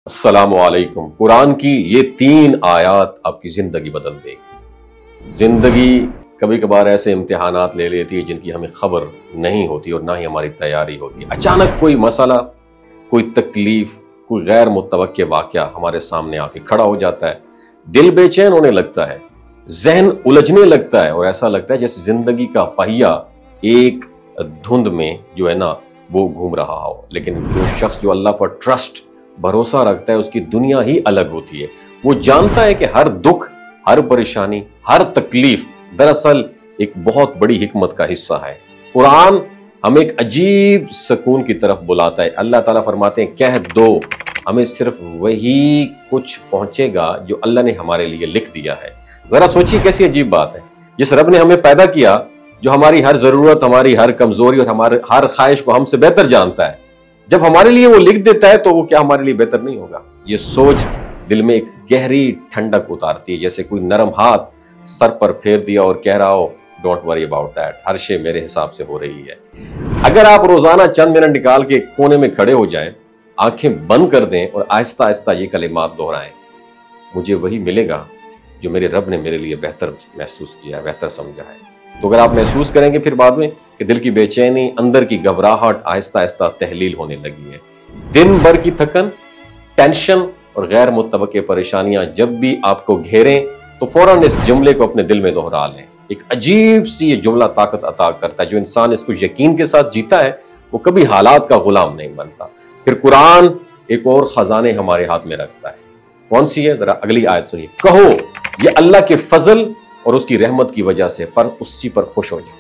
السلام علیکم۔ قرآن کی یہ 3 آیات آپ کی زندگی بدل دے گی۔ زندگی کبھی کبھار ایسے امتحانات لے لیتی ہے جن کی ہمیں خبر نہیں ہوتی اور نہ ہی ہماری تیاری ہوتی ہے۔ اچانک کوئی مسئلہ، کوئی تکلیف، کوئی غیر متوقع واقعہ ہمارے سامنے آ کے کھڑا ہو جاتا ہے، دل بے چین ہونے لگتا ہے، ذہن الجھنے لگتا ہے اور ایسا لگتا ہے جیسے زندگی کا پہیہ ایک دھند میں جو ہے نا وہ گھوم رہا ہو۔ لیکن جو شخص جو اللہ پر ٹرسٹ، بھروسہ رکھتا ہے، اس کی دنیا ہی الگ ہوتی ہے۔ وہ جانتا ہے کہ ہر دکھ، ہر پریشانی، ہر تکلیف دراصل ایک بہت بڑی حکمت کا حصہ ہے۔ قرآن ہمیں ایک عجیب سکون کی طرف بلاتا ہے۔ اللہ تعالیٰ فرماتے ہیں کہہ دو، ہمیں صرف وہی کچھ پہنچے گا جو اللہ نے ہمارے لیے لکھ دیا ہے۔ ذرا سوچیے کیسی عجیب بات ہے۔ جس رب نے ہمیں پیدا کیا، جو ہماری ہر ضرورت، ہماری ہر کمزوری اور ہمارے ہر خواہش کو ہم سے بہتر جانتا ہے، جب ہمارے لیے وہ لکھ دیتا ہے تو وہ کیا ہمارے لیے بہتر نہیں ہوگا؟ یہ سوچ دل میں ایک گہری ٹھنڈک اتارتی ہے، جیسے کوئی نرم ہاتھ سر پر پھیر دیا اور کہہ رہا ہو ڈونٹ وری اباؤٹ دیٹ، ہر شے میرے حساب سے ہو رہی ہے۔ اگر آپ روزانہ چند منٹ نکال کے کونے میں کھڑے ہو جائیں، آنکھیں بند کر دیں اور آہستہ آہستہ یہ کلمات دہرائیں، مجھے وہی ملے گا جو میرے رب نے میرے لیے بہتر محسوس کیا ہے، بہتر سمجھا ہے۔ تو اگر آپ محسوس کریں گے پھر بعد میں کہ دل کی بے چینی، اندر کی گھبراہٹ آہستہ آہستہ تحلیل ہونے لگی ہے۔ دن بھر کی تھکن، ٹینشن اور غیر متوقع پریشانیاں جب بھی آپ کو گھیریں تو فوراً اس جملے کو اپنے دل میں دہرا لیں۔ ایک عجیب سی یہ جملہ طاقت عطا کرتا ہے۔ جو انسان اس کو یقین کے ساتھ جیتا ہے وہ کبھی حالات کا غلام نہیں بنتا۔ پھر قرآن ایک اور خزانے ہمارے ہاتھ میں رکھتا ہے۔ کون سی ہے؟ ذرا اگلی آیت سنیے۔ کہو یہ اللہ کے فضل اور اس کی رحمت کی وجہ سے، پر اسی پر خوش ہو جاؤ۔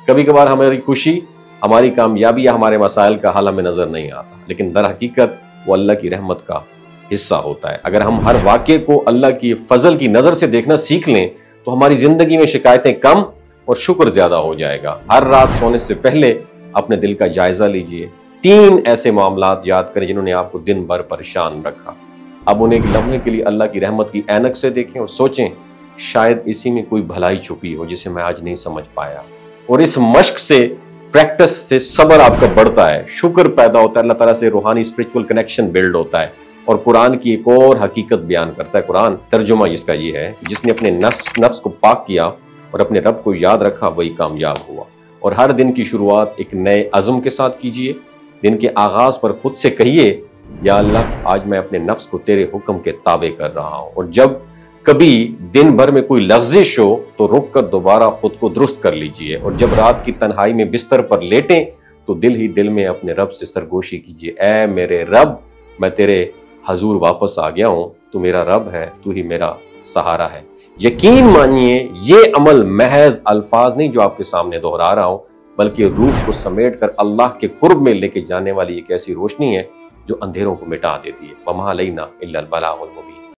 کبھی کبھار ہماری خوشی، ہماری کامیابی یا ہمارے مسائل کا حل ہمیں نظر نہیں آتا، لیکن در حقیقت وہ اللہ کی رحمت کا حصہ ہوتا ہے۔ اگر ہم ہر واقعے کو اللہ کی فضل کی نظر سے دیکھنا سیکھ لیں تو ہماری زندگی میں شکایتیں کم اور شکر زیادہ ہو جائے گا۔ ہر رات سونے سے پہلے اپنے دل کا جائزہ لیجئے۔ 3 ایسے معاملات یاد کریں جنہوں نے آپ کو دن بھر پریشان رکھا۔ اب انہیں ایک لمحے کے لیے اللہ کی رحمت کی عینک سے دیکھیں اور سوچیں شاید اسی میں کوئی بھلائی چھپی ہو جسے میں آج نہیں سمجھ پایا۔ اور اس مشق سے، پریکٹس سے صبر آپ کا بڑھتا ہے، شکر پیدا ہوتا ہے، اللہ تعالیٰ سے روحانی اسپرچول کنیکشن بلڈ ہوتا ہے۔ اور قرآن کی ایک اور حقیقت بیان کرتا ہے قرآن، ترجمہ جس کا یہ ہے کہ جس نے اپنے نفس کو پاک کیا اور اپنے رب کو یاد رکھا وہی کامیاب ہوا۔ اور ہر دن کی شروعات ایک نئے عزم کے ساتھ کیجئے۔ دن کے آغاز پر خود سے کہیے یا اللہ آج میں اپنے نفس کو تیرے حکم کے تابع کر رہا ہوں۔ اور جب کبھی دن بھر میں کوئی لغزش ہو تو رک کر دوبارہ خود کو درست کر لیجئے۔ اور جب رات کی تنہائی میں بستر پر لیٹیں تو دل ہی دل میں اپنے رب سے سرگوشی کیجئے، اے میرے رب میں تیرے حضور واپس آ گیا ہوں، تو میرا رب ہے، تو ہی میرا سہارا ہے۔ یقین مانیے یہ عمل محض الفاظ نہیں جو آپ کے سامنے دہرا رہا ہوں، بلکہ روح کو سمیٹ کر اللہ کے قرب میں لے کے جانے والی ایک ایسی روشنی ہے جو اندھیروں کو مٹا دیتی ہے۔ وَمَا عَلَيْنَا إِلَّا الْبَلَاغُ الْمُبِينُ۔